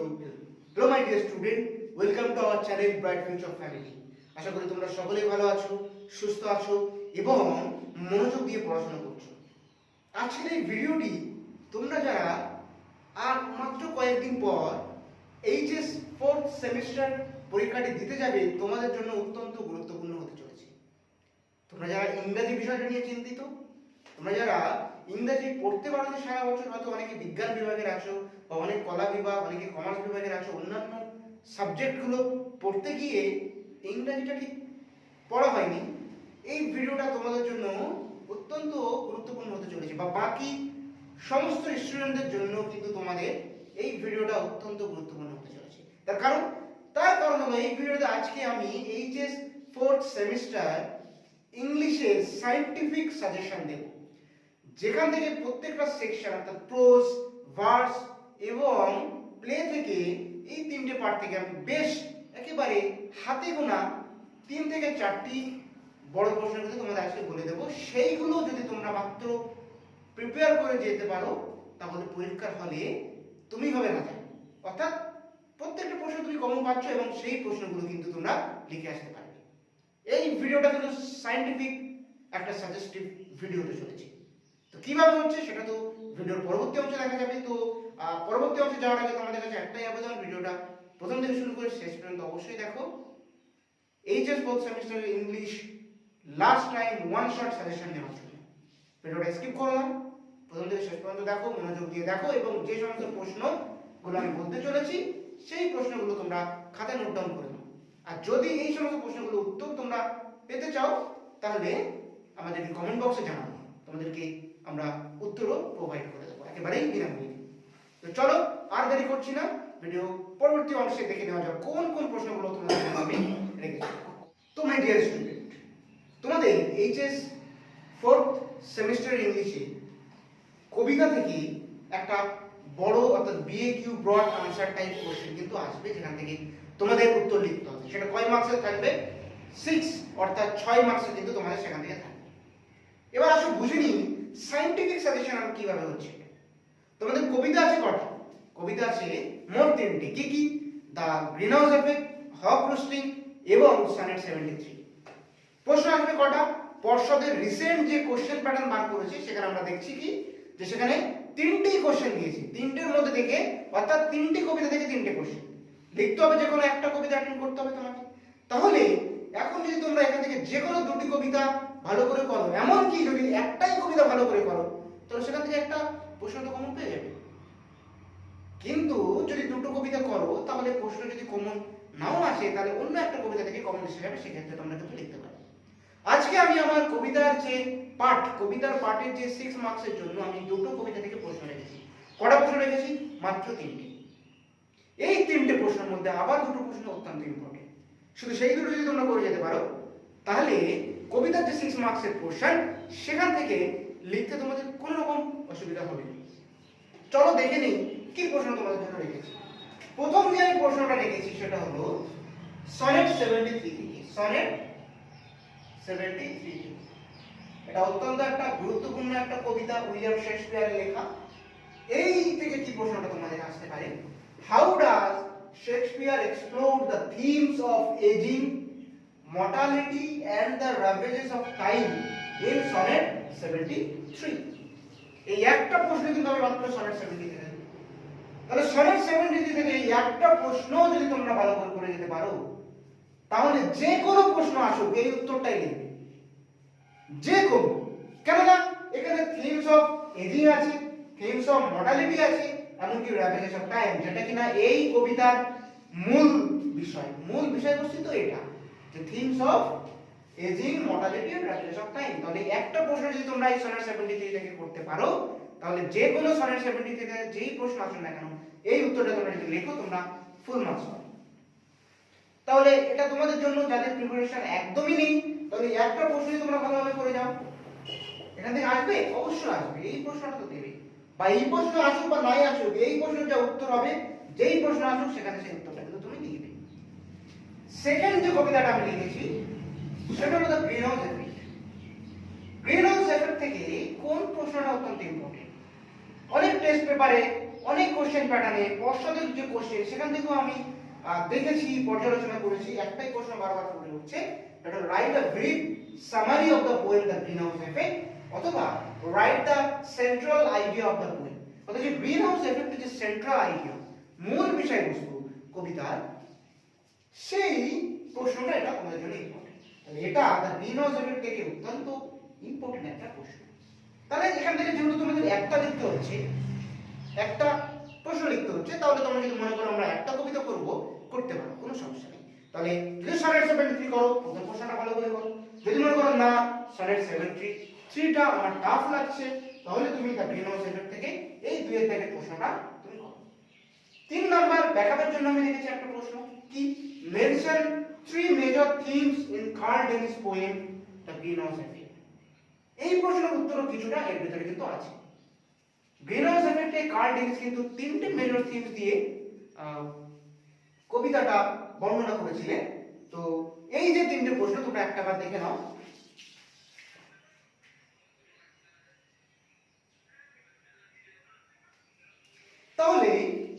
Hello my dear student, welcome to our channel bright future family. আশা করি তোমরা সকলেই ভালো আছো, সুস্থ আছো এবং মনোযোগ দিয়ে পড়াশোনা করছো। আজকের এই ভিডিওটি তোমরা যারা আর মাত্র কয়েকদিন পর এইচএস 4th সেমিস্টার পরীক্ষাটি দিতে যাবে, তোমাদের জন্য অত্যন্ত গুরুত্বপূর্ণ হতে চলেছে। তোমরা যারা ইংরেজি বিষয়টা নিয়ে চিন্তিত, তোমরা যারা ইংরেজি পড়তে পারো যে সারা বছর, হয়তো অনেকে বিজ্ঞান বিভাগের আছো বা অনেক কলা বিভাগ, অনেকে কমার্স বিভাগের আছো, অন্যান্য সাবজেক্টগুলো পড়তে গিয়ে ইংরেজিটা ঠিক পড়া হয়নি, এই ভিডিওটা তোমাদের জন্য অত্যন্ত গুরুত্বপূর্ণ হতে চলেছে। বা বাকি সমস্ত স্টুডেন্টদের জন্য কিন্তু তোমাদের এই ভিডিওটা অত্যন্ত গুরুত্বপূর্ণ হতে চলেছে। তার কারণ হলো এই ভিডিওতে আজকে আমি এইচএস 4th সেমিস্টার ইংলিশের সায়েন্টিফিক সাজেশন দেব, যেখান থেকে প্রত্যেকটা সেকশন অর্থাৎ প্রোজ, ভার্স এবং প্লে থেকে এই তিনটে পার্ট থেকে আমি বেশ একেবারে হাতে গোনা 3 থেকে 4টি বড় প্রশ্নগুলো তোমাদের আজকে বলে দেবো। সেইগুলো যদি তোমরা মাত্র প্রিপেয়ার করে যেতে পারো, তাহলে পরীক্ষার হলে তুমি হবে রাজা। অর্থাৎ প্রত্যেকটা প্রশ্ন তুমি কমন পাচ্ছ এবং সেই প্রশ্নগুলো কিন্তু তোমরা লিখে আসতে পারবে। এই ভিডিওটা কিন্তু সায়েন্টিফিক একটা সাজেস্টিভ ভিডিও হতে চলেছে। তো কিভাবে হচ্ছে সেটা তো ভিডিওর পরবর্তী অংশে দেখা যাবে। তো পরবর্তী অংশে যাওয়ার আগে তোমাদের কাছে একটাই আবেদন, ভিডিওটা প্রথম থেকে শুরু করে শেষ পর্যন্ত অবশ্যই দেখো। HS 4th semester English last time one shot suggestion নেওয়ার জন্য ভিডিওটা স্কিপ করো না, প্রথম থেকে শেষ পর্যন্ত দেখো, মনোযোগ দিয়ে দেখো এবং যে সমস্ত প্রশ্নগুলো আমি বলতে চলেছি সেই প্রশ্নগুলো তোমরা খাতায় নোট ডাউন করে নাও। আর যদি এই সমস্ত প্রশ্নগুলোর উত্তর তোমরা পেতে চাও, তাহলে আমাদের কমেন্ট বক্সে জানাও, তোমাদেরকে আমরা উত্তরও প্রোভাইড করে দেবো একেবারেই বিনামূল্যে। তো চলো আর দেরি করছি না, ভিডিও পরবর্তী অংশে দেখে নেওয়া যাক কোন কোন প্রশ্নগুলো তোমাদের জন্য আমি রেখেছি। তো মাই ডিয়ার স্টুডেন্ট, তোমাদের এইচএস 4th সেমিস্টার ইংলিশে কবিতা থেকে একটা বড় অর্থাৎ বিএকিউ ব্রড আনসার টাইপ কোশ্চেন কিন্তু আসবে, যেখান থেকে তোমাদের উত্তর লিখতে হবে। সেটা কয় মার্কসের থাকবে? 6, অর্থাৎ 6 মার্কসের কিন্তু তোমাদের সেখান থেকে থাকবে। এবার আসো বুঝে নিই সায়েন্টিফিক সাজেশন আর কিভাবে হচ্ছে। তোমাদের কবিতা আছে কটা? কবিতা আছে মোট 3টি। কি কি? The green house effect, Haque roasting এবং সনেট 73। প্রশ্ন আসবে কটা? পর্ষদের রিসেন্ট যে কোশ্চেন প্যাটার্ন বার করেছে সেখানে আমরা দেখছি কি, যে সেখানে 3টি কোশ্চেন দিয়েছে, 3টের মধ্যে থেকে অর্থাৎ 3টি কবিতা থেকে 3টে কোশ্চেন লিখতে হবে। যে কোনো একটা কবিতা অ্যাটেন্ড করতে হবে তোমাকে। তাহলে এখন যদি তোমরা এখান থেকে যে কোনো 2টি কবিতা ভালো করে করো, এমনকি যদি একটাই কবিতা ভালো করে করো, তাহলে সেখান থেকে একটা প্রশ্ন তো কমন পেয়ে যাবে। কিন্তু যদি 2টো কবিতা করো, তাহলে প্রশ্ন যদি কমন নাও আসে, তাহলে অন্য একটা কবিতা থেকে কমন এসে যাবে, সেক্ষেত্রে তোমরা কিন্তু লিখতে পারো। আজকে আমি আমার কবিতার যে কবিতার পার্টের যে 6 মার্কসের জন্য আমি 2টো কবিতা থেকে প্রশ্ন রেখেছি। কটা প্রশ্ন রেখেছি? মাত্র 3টে। এই 3টে প্রশ্নের মধ্যে আবার 2টো প্রশ্ন অত্যন্ত ইম্পর্টেন্ট। শুধু সেই 2টো যদি তোমরা করে যেতে পারো, তাহলে কবিতার যে 6 মার্কসের কোশ্চেন সেখান থেকে লিখতে তোমাদের কোনো রকম অসুবিধা হবে না। চলো দেখে নিই কি প্রশ্ন তোমাদের জন্য রেখেছি। প্রথম যে আমি প্রশ্নটা রেখেছি সেটা হলো সনেট 73 থেকে। সনেট 73, এটা অত্যন্ত একটা গুরুত্বপূর্ণ একটা কবিতা, উইলিয়াম শেক্সপিয়ারের লেখা। এই থেকে কি প্রশ্নটা তোমাদের আসতে পারে? How does Shakespeare explore the themes of ageing, mortality and the ravages of time in sonnet 73? এই একটা প্রশ্ন কিন্তু আমি মাত্র সনেট 73 থেকে। তাহলে সনেট 73 থেকে এই একটা প্রশ্ন যদি তোমরা ভালো করে যেতে পারো, তাহলে যে কোনো প্রশ্ন আসুক এই উত্তরটাই লিখবে, যে কোনো। কেননা এখানে থিমস অফ এজিং আছে, থিমস অফ মর্টালিটি আছে, এমনকি র্যাভেজেস অফ টাইম, যেটা কিনা এই কবিতার মূল বিষয়বস্তু তো এটা, যে themes of ageing, mortality and ravages of time. তাহলে একটা প্রশ্ন যদি তোমরা এই সনেট 73 থেকে করতে পারো, তাহলে যে কোনো সনেট 73 থেকে যেই প্রশ্ন আসুক না কেন, এই উত্তরটা তোমরা যদি লেখো, তোমরা ফুল মার্কস পাবে। তাহলে এটা তোমাদের জন্য যাদের প্রিপারেশন একদমই নেই, তাহলে একটা প্রশ্নই তোমরা ভালোভাবে করে যাও, এখান থেকে আসবে, অবশ্যই আসবে। এই প্রশ্নটা তো দেবে, বা এই প্রশ্ন আসুক বা নাই আসুক, এই প্রশ্নের যা উত্তর হবে, যেই প্রশ্ন আসুক সেখানে সেই উত্তরটা কিন্তু তুমি লিখবে। সেকেন্ড যে কবিতাটা আমি লিখেছি সেটা হলো the green house effect. Green house effect থেকে কোন প্রশ্নটা অত্যন্ত ইম্পর্টেন্ট? অনেক টেস্ট পেপারে অনেক কোশ্চেন প্যাটার্নে পর্ষদের যে কোশ্চেন সেখান থেকেও আমি দেখেছি, পর্যালোচনা করেছি, একটাই প্রশ্ন বারবার করে উঠছে, এটা write a brief summary of the poem the green house effect, অথবা write the central idea of the poem. অর্থাৎ যে গ্রিন হাউস এফেক্ট যে সেন্ট্রাল আইডিয়া, মূল বিষয়বস্তু কবিতার, সেই প্রশ্নটা এটা তোমাদের জন্য ইম্পর্টেন্ট। তাহলে এটা দ্য গ্রিন হাউস এফেক্ট থেকে অত্যন্ত ইম্পর্টেন্ট একটা প্রশ্ন। তাহলে এখান থেকে যেহেতু তোমাদের একটা লিখতে হচ্ছে, একটা প্রশ্ন লিখতে হচ্ছে, তাহলে তোমরা যদি মনে করো আমরা একটা কবিতা করব, করতে পারো, কোনো সমস্যা নেই। তাহলে যদি সনেট 73 করো, প্রথম প্রশ্নটা ভালো করে করো। যদি মনে করো না সনেট 73টা আমার টাফ লাগছে, তাহলে তুমি দ্য গ্রিন হাউস এফেক্ট থেকে এই দুইয়ের থেকে প্রশ্নটা তুমি করো। 3 নাম্বার ব্যাকআপের জন্য আমি লিখেছি একটা প্রশ্ন, কি mention 3 major themes in Carl Dennis poem the green house effect. এই প্রশ্নের উত্তরও কিছুটা এর ভিতরে কিন্তু আছে। গ্রিন হাউস এফেক্টে কার্ল ডেনিস কিন্তু 3টে মেজর থিমস দিয়ে কবিতাটা বর্ণনা করেছিলেন। তো এই যে 3টে প্রশ্ন তোমরা একটাবার দেখে নাও। তাহলে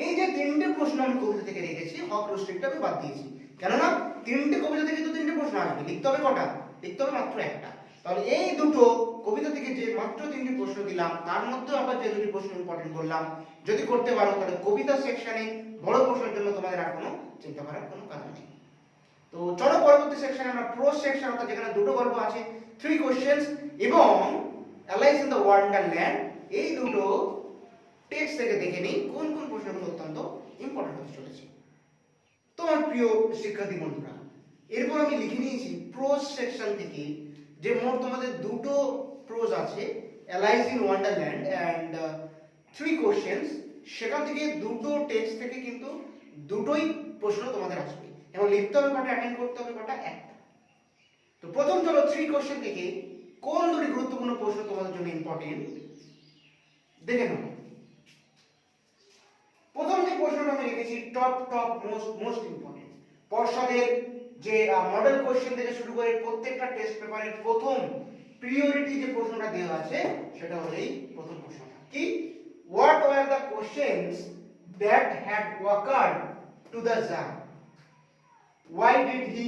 এই যে 3টে প্রশ্ন আমি কবিতা থেকে রেখেছি, হক রোস্টেডটা আমি বাদ দিয়েছি, কেননা 3টে কবিতা থেকে তো 3টে প্রশ্ন আসবে, লিখতে হবে কটা? লিখতে হবে মাত্র একটা। তাহলে এই দুটো কবিতা থেকে যে মাত্র 3টি প্রশ্ন দিলাম, তার মধ্যে আবার যে দুটি প্রশ্ন ইম্পর্টেন্ট বললাম, যদি করতে পারো তাহলে কবিতা সেকশনে বড় প্রশ্নের জন্য তোমাদের আর কোনো চিন্তা করার কোনো কারণ নেই। তো চলো পরবর্তী সেকশনে আমরা প্রোজ সেকশন, অর্থাৎ যেখানে দুটো গল্প আছে, 3 কোশ্চেন্স এবং অ্যালাইস ইন দ্য ওয়ান্ডারল্যান্ড, এই দুটো টেক্সট থেকে দেখে নিই কোন কোন প্রশ্নগুলো অত্যন্ত ইম্পর্টেন্ট হতে চলেছে। তোমার প্রিয় শিক্ষার্থী বন্ধুরা, এরপর আমি লিখে নিয়েছি প্রোজ সেকশন থেকে যে মোট তোমাদের দুটো প্রোজ আছে, Alice in Wonderland and 3 questions, সেখান থেকে দুটো টেক্সট থেকে কিন্তু দুটোই প্রশ্ন তোমাদের আসবে এবং লিখতে হবে কটা, অ্যাটেন্ড করতে হবে কটা, একটা। তো প্রথম চলো 3 কোশ্চেন থেকে কোন দুটি গুরুত্বপূর্ণ প্রশ্ন তোমাদের জন্য ইম্পর্টেন্ট দেখে নাও। প্রথম যে প্রশ্নটা আমি লিখেছি টপ মোস্ট ইম্পর্টেন্ট, পর্ষদের যে মডেল কোশ্চেন থেকে শুরু করে প্রত্যেকটা টেস্ট পেপারের প্রথম প্রিয়োরিটি যে প্রশ্নটা দেওয়া আছে সেটা হলো এই প্রথম প্রশ্নটা, কি what were the questions that had occurred to the Tsar, why did he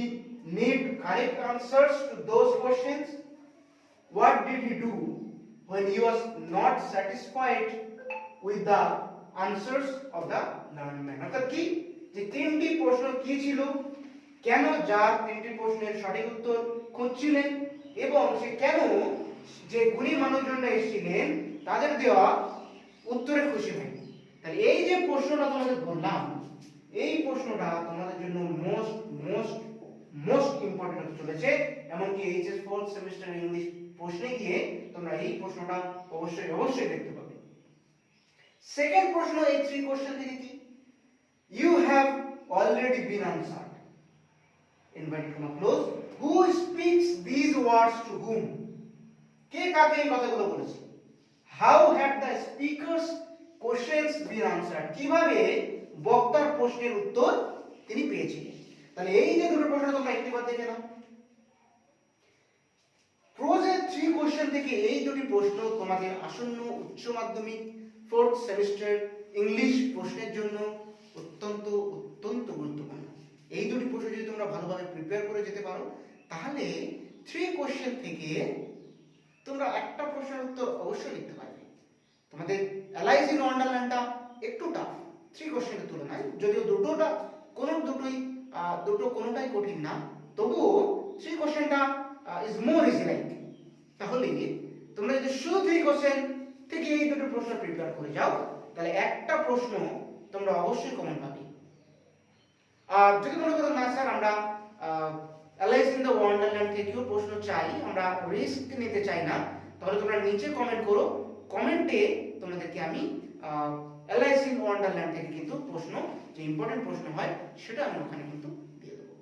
need correct answers to those questions, what did he do when he was not satisfied with the answers of the learned man। অর্থাৎ কি যে 3টি প্রশ্ন কি ছিল, কেন jar 3টি প্রশ্নের সঠিক উত্তর খুঁজছিলেন এবং সে কেন যে গুণী মানুষজনরা এসেছিলেন তাদের দেওয়া উত্তরে খুশি হয়নি। তাহলে এই যে প্রশ্নটা তোমাদের বললাম, এই প্রশ্নটা তোমাদের জন্য মোস্ট ইম্পর্টেন্ট হতে চলেছে। এমনকি এইচএস 4th সেমিস্টার ইংলিশ প্রশ্নে গিয়ে তোমরা এই প্রশ্নটা অবশ্যই দেখতে পাবে। সেকেন্ড প্রশ্ন এই 3 কোশ্চেন থেকে কি, you have already been answered, inverted comma close, who speaks these words to whom, কে কাকে এই কথাগুলো বলেছে, how have the speakers questions been answered, কিভাবে বক্তার প্রশ্নের উত্তর তিনি পেয়েছিলেন। তাহলে এই যে দুটো প্রশ্ন তোমরা একটিবার দেখে নাও। প্রোজের 3 কোশ্চেন থেকে এই দুটি প্রশ্ন তোমাদের আসন্ন উচ্চ মাধ্যমিক 4th সেমিস্টার ইংলিশ প্রশ্নের জন্য অত্যন্ত গুরুত্বপূর্ণ। এই দুটি প্রশ্ন যদি তোমরা ভালোভাবে প্রিপেয়ার করে যেতে পারো, তাহলে 3 কোশ্চেন থেকে তোমরা একটা প্রশ্নের উত্তর অবশ্যই লিখতে পারবে। তোমাদের অ্যালাইস ইন ওয়ান্ডারল্যান্ডটা একটু টাফ 3 কোশ্চেনের তুলনায়, যদিও কোনোটাই কঠিন না, তবুও 3 কোশ্চেনটা ইজ মোর ইজি লাইক। তাহলে তোমরা যদি শুধু 3 কোশ্চেন থেকে এই দুটো প্রশ্ন প্রিপেয়ার করে যাও, তাহলে একটা প্রশ্ন তোমরা অবশ্যই কমন পাবে। আর যদি মনে করো না স্যার আমরা অ্যালাইস ইন দ্য ওয়ান্ডারল্যান্ড থেকেও প্রশ্ন চাই, আমরা রিস্ক নিতে চাই না, তাহলে তোমরা নিচে কমেন্ট করো, কমেন্টে তোমাদেরকে আমি অ্যালাইস ইন ওয়ান্ডারল্যান্ড থেকে কিন্তু প্রশ্ন যে ইম্পর্টেন্ট প্রশ্ন হয় সেটা আমি ওখানে কিন্তু দিয়ে দেবো।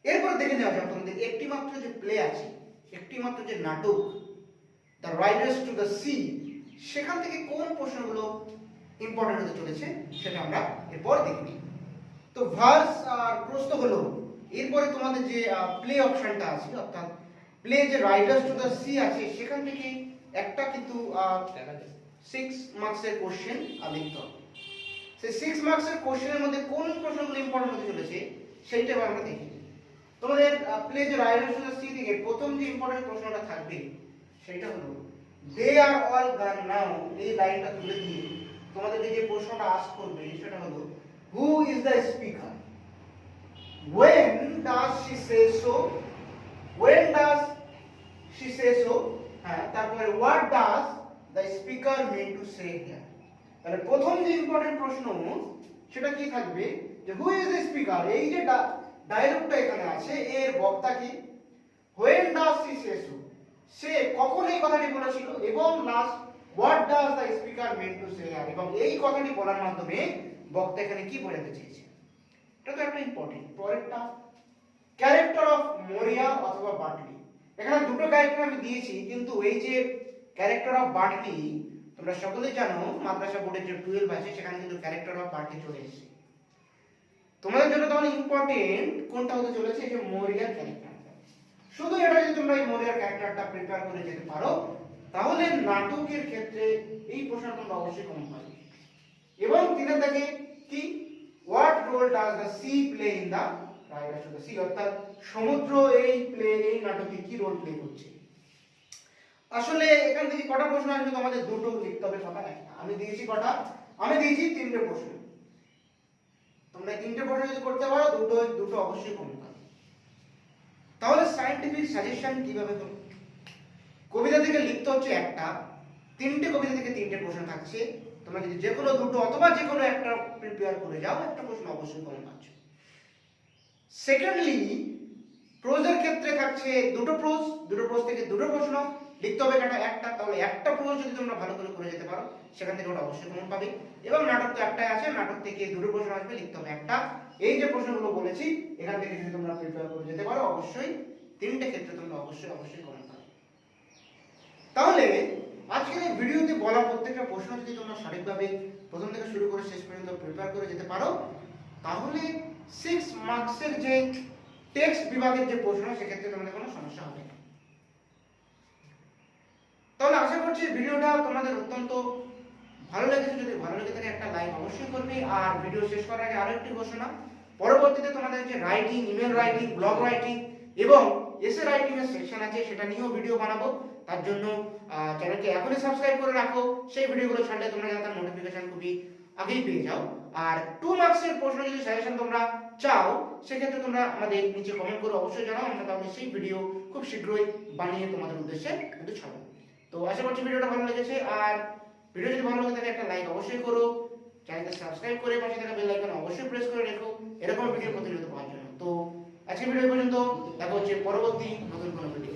এরপর দেখে নেওয়া যাক তোমাদের একটি মাত্র যে প্লে আছে, একটি মাত্র যে নাটক the riders to the C, সেখান থেকে কোন প্রশ্নগুলো ইম্পর্টেন্ট হতে চলেছে সেটা আমরা এরপর দেখে নিই। তো ভার্স আর প্রশ্ন হলো, এরপরে তোমাদের যে প্লে অপশনটা আছে, অর্থাৎ প্লে যে রাইডার্স টু দ্য সি আছে, সেখান থেকে একটা কিন্তু 6 মার্কসের কোশ্চেন লিখতে হবে। সেই 6 মার্কসের কোশ্চেনের মধ্যে কোন প্রশ্নগুলো ইম্পর্টেন্ট হতে চলেছে সেইটা এবার আমরা দেখি। তোমাদের প্লে যে রাইডার্স টু দ্য সি থেকে প্রথম যে ইম্পর্টেন্ট প্রশ্নটা থাকবে সেটা হলো দে আর অল গান নাও, এই লাইনটা তুলে দিয়ে তোমাদেরকে যে প্রশ্নটা আস্ক করবে সেটা হলো who is the speaker, when does she say so, when does she say so, হ্যাঁ তারপরে what does the speaker mean to say here। তাহলে প্রথম যে ইম্পর্টেন্ট প্রশ্ন সেটা কি থাকবে যে হু ইজ দ্য স্পিকার, এই যে ডায়লগটা এখানে আছে এর বক্তা কি, when does she say so, সে কখন এই কথাটি বলেছিল, এবং last what does the speaker mean to say here, এবং এই কথাটি বলার মাধ্যমে বক্তা এখানে কি বোঝাতে চেয়েছে। এটা তো একটা ইম্পর্টেন্ট। পরেরটা ক্যারেক্টার অফ মরিয়া অথবা বাটলি, এখানে দুটো ক্যারেক্টার আমি দিয়েছি, কিন্তু এই যে ক্যারেক্টার অফ বাটলি তোমরা সকলেই জানো মাদ্রাসা বোর্ডের যে 12 আছে সেখানে কিন্তু ক্যারেক্টার অফ বাটলি চলে এসেছে। তোমাদের জন্য তাহলে ইম্পর্টেন্ট কোনটা হতে চলেছে, এই যে মরিয়ার ক্যারেক্টারটা। শুধু এটা যদি তোমরা এই মরিয়ার ক্যারেক্টারটা প্রিপেয়ার করে যেতে পারো তাহলে নাটকের ক্ষেত্রে এই প্রশ্নটা তোমরা অবশ্যই কম পাবে। এবং তিনের দাগে কি what role does the sea play in the riders to the sea, অর্থাৎ সমুদ্র এই নাটকে কি রোল প্লে করছে। আসলে এখান থেকে কটা প্রশ্ন আসবে তোমাদের দুটো লিখতে হবে, কথা একটা। আমি দিয়েছি কটা, আমি দিয়েছি তিনটে প্রশ্ন। তোমরা তিনটে প্রশ্ন যদি করতে পারো দুটো অবশ্যই কম পাবে। তাহলে সায়েন্টিফিক সাজেশন কিভাবে করবে, কবিতা থেকে লিখতে হচ্ছে একটা, তিনটে কবিতা থেকে তিনটে প্রশ্ন থাকছে। তোমরা যদি যে কোনো দুটো অথবা যে কোনো একটা প্রিপেয়ার করে যাও একটা প্রশ্ন অবশ্যই কম পাচ্ছ। সেকেন্ডলি প্রোজের ক্ষেত্রে থাকছে দুটো প্রোজ থেকে দুটো প্রশ্ন লিখতে হবে একটা, তাহলে একটা প্রোজ যদি তোমরা ভালো করে যেতে পারো সেখান থেকে ওটা অবশ্যই কমন পাবে। এবং নাটক তো একটাই আছে, নাটক থেকে দুটো প্রশ্ন আসবে, লিখতে হবে একটা। এই যে প্রশ্নগুলো বলেছি এখান থেকে যদি তোমরা প্রিপেয়ার করে যেতে পারো অবশ্যই তিনটে ক্ষেত্রে তোমরা অবশ্যই কমন পাবে। তাহলে আজকের এই ভিডিওতে বলা প্রত্যেকটা প্রশ্ন যদি তোমরা সঠিকভাবে প্রথম থেকে শুরু করে শেষ পর্যন্ত প্রিপেয়ার করে যেতে পারো তাহলে 6 মার্কসের যে টেক্সট বিভাগের যে প্রশ্ন সেক্ষেত্রে তোমাদের কোনো সমস্যা হবে না। তাহলে আশা করছি ভিডিওটা তোমাদের অত্যন্ত ভালো লেগেছে। যদি ভালো লেগে থাকে একটা লাইক অবশ্যই করবে। আর ভিডিও শেষ করার আগে আরো একটি ঘোষণা, পরবর্তীতে তোমাদের যে writing, email writing, blog writing এবং এসে রাইটিং এর সেকশন আছে সেটা নিয়েও ভিডিও বানাবো। তার জন্য চ্যানেলকে এখনই সাবস্ক্রাইব করে রাখো, সেই ভিডিওগুলো ছাড়লে তোমরা যাতে নোটিফিকেশন খুবই আগেই পেয়ে যাও। আর 2 মার্কসের প্রশ্ন যদি সাজেশন তোমরা চাও সেক্ষেত্রে তোমরা আমাদের নিচে কমেন্ট করে অবশ্যই জানাও, আমরা তাহলে সেই ভিডিও খুব শীঘ্রই বানিয়ে তোমাদের উদ্দেশ্যে কিন্তু ছাড়বো। তো আশা করছি ভিডিওটা ভালো লেগেছে। আর ভিডিও যদি ভালো লাগে থাকে একটা লাইক অবশ্যই করো, চ্যানেলটা সাবস্ক্রাইব করে পাশে থাকা বেল আইকন অবশ্যই প্রেস করে রেখো এরকম ভিডিও প্রতিনিয়ত পাওয়ার জন্য। তো আজকের ভিডিও পর্যন্ত, দেখা হচ্ছে পরবর্তী নতুন কোনো ভিডিও।